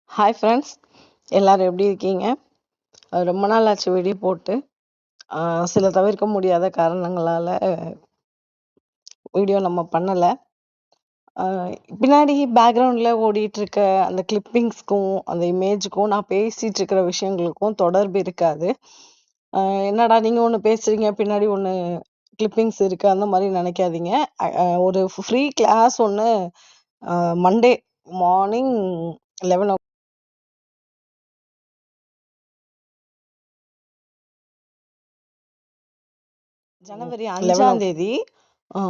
Hi friends, எல்லாரும் எப்படி இருக்கீங்க? ரொம்ப நாள் ஆச்சு வீடியோ போட்டு. சில தவிர்க்க முடியாத காரணங்களால வீடியோ நம்ம பண்ணல. அ பின்னாடி பேக்ரவுண்ட்ல ஓடிட்டு இருக்க அந்த கிளிப்பிங்ஸ்க்கும், அந்த இமேஜுக்கும், நான் பேசிட்டு இருக்கிற விஷயங்களுக்கும் தொடர்பு இருக்காது. அ என்னடா நீங்க ஒண்ணு பேசுறீங்க, பின்னாடி ஒண்ணு கிளிப்பிங்ஸ் இருக்கு, அந்த மாரி நெனைக்காதீங்க. ஒரு ஃப்ரீ கிளாஸ் ஒண்ணு மண்டே மார்னிங் 11 ஜனவரி 5ஆம் தேதி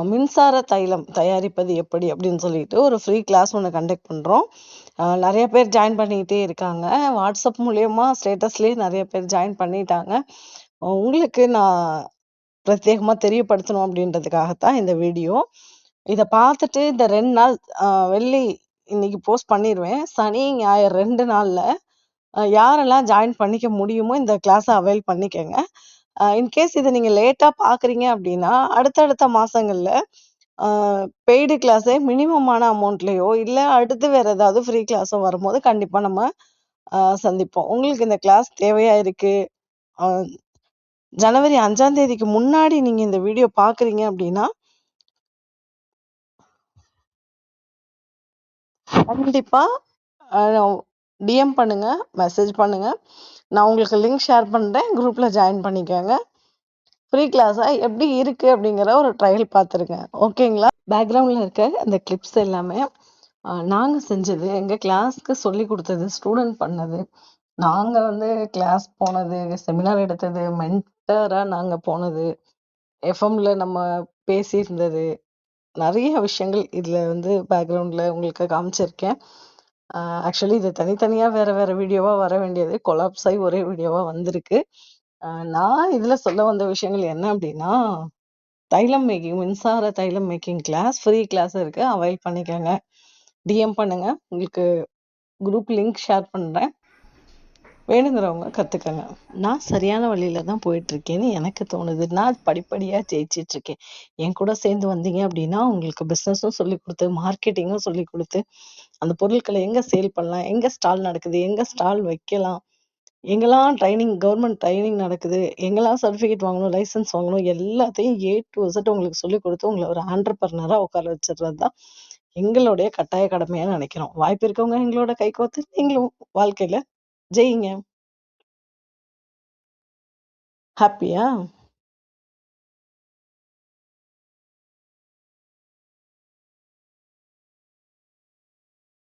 மின்சார தைலம் தயாரிப்பது எப்படி அப்படின்னு சொல்லிட்டு ஒரு ஃப்ரீ கிளாஸ் ஒன்று கண்டக்ட் பண்ணுறோம். நிறைய பேர் ஜாயின் பண்ணிக்கிட்டே இருக்காங்க. வாட்ஸ்அப் மூலியமா ஸ்டேட்டஸ்லேயே நிறைய பேர் ஜாயின் பண்ணிட்டாங்க. உங்களுக்கு நான் பிரத்யேகமாக தெரியப்படுத்தணும் அப்படின்றதுக்காகத்தான் இந்த வீடியோ. இதை பார்த்துட்டு இந்த 2 நாள் வெள்ளி இன்னைக்கு போஸ்ட் பண்ணிடுவேன். சனி ஞாயிறு 2 நாளில் யாரெல்லாம் ஜாயின் பண்ணிக்க முடியுமோ இந்த கிளாஸை அவைல் பண்ணிக்கங்க. இன்கேஸ் இதை நீங்க லேட்டா பாக்குறீங்க அப்படின்னா அடுத்தடுத்த மாசங்கள்ல பெய்டு கிளாஸே மினிமமான அமௌண்ட்லயோ இல்ல அடுத்து வேற ஏதாவது ஃப்ரீ கிளாஸோ வரும்போது கண்டிப்பா நம்ம சந்திப்போம். உங்களுக்கு இந்த கிளாஸ் தேவையா இருக்கு, ஜனவரி 5ஆம் தேதிக்கு முன்னாடி நீங்க இந்த வீடியோ பாக்குறீங்க அப்படின்னா கண்டிப்பா டிஎம் பண்ணுங்க, மெசேஜ் பண்ணுங்க. நான் உங்களுக்கு லிங்க் ஷேர் பண்றேன், குரூப்ல ஜாயின் பண்ணிக்கோங்க. ஃப்ரீ கிளாஸா எப்படி இருக்கு அப்படிங்கிற ஒரு ட்ரையல் பார்த்துருங்க. ஓகேங்களா? பேக்ரவுண்டில் இருக்க அந்த கிளிப்ஸ் எல்லாமே நாங்கள் செஞ்சது, எங்கள் கிளாஸ்க்கு சொல்லி கொடுத்தது, ஸ்டூடெண்ட் பண்ணது, நாங்கள் வந்து கிளாஸ் போனது, செமினார் எடுத்தது, மென்டராக நாங்கள் போனது, எஃப்எம்ல நம்ம பேசியிருந்தது, நிறைய விஷயங்கள் இதில் வந்து பேக்ரவுண்டில் உங்களுக்கு காமிச்சிருக்கேன். ஆக்சுவலி இது தனித்தனியாக வேற வேற வீடியோவாக வர வேண்டியது கொலாப்ஸ் ஆகி ஒரே வீடியோவாக வந்திருக்கு. நான் இதில் சொல்ல வந்த விஷயங்கள் என்ன அப்படின்னா, தைலம் மேக்கிங், மின்சார தைலம் மேக்கிங் கிளாஸ் ஃப்ரீ கிளாஸ் இருக்கு, அவைல் பண்ணிக்கோங்க. டிஎம் பண்ணுங்க, உங்களுக்கு குரூப் லிங்க் ஷேர் பண்றேன், வேணுங்கிறவங்க கத்துக்கங்க. நான் சரியான வழியில தான் போயிட்டு இருக்கேன்னு எனக்கு தோணுது. நான் படிப்படியா ஜெயிச்சிட்டு இருக்கேன். என் கூட சேர்ந்து வந்தீங்க அப்படின்னா உங்களுக்கு பிசினஸும் சொல்லி கொடுத்து, மார்க்கெட்டிங்கும் சொல்லி கொடுத்து, அந்த பொருட்களை எங்க சேல் பண்ணலாம், எங்க ஸ்டால் நடக்குது, எங்க ஸ்டால் வைக்கலாம், எங்கெல்லாம் ட்ரைனிங், கவர்மெண்ட் ட்ரைனிங் நடக்குது, எங்கெல்லாம் சர்டிஃபிகேட் வாங்கணும், லைசன்ஸ் வாங்கணும், எல்லாத்தையும் A to Z உங்களுக்கு சொல்லிக் கொடுத்து உங்களை ஒரு ஆண்டர்பிரனரா உட்கார வச்சிடுறது தான் எங்களுடைய கட்டாய கடமையா நினைக்கிறோம். வாய்ப்பு இருக்கவங்க எங்களோட கை கோர்த்து நீங்களும் வாழ்க்கையில ஜெயிங்க. ஹாப்பியா?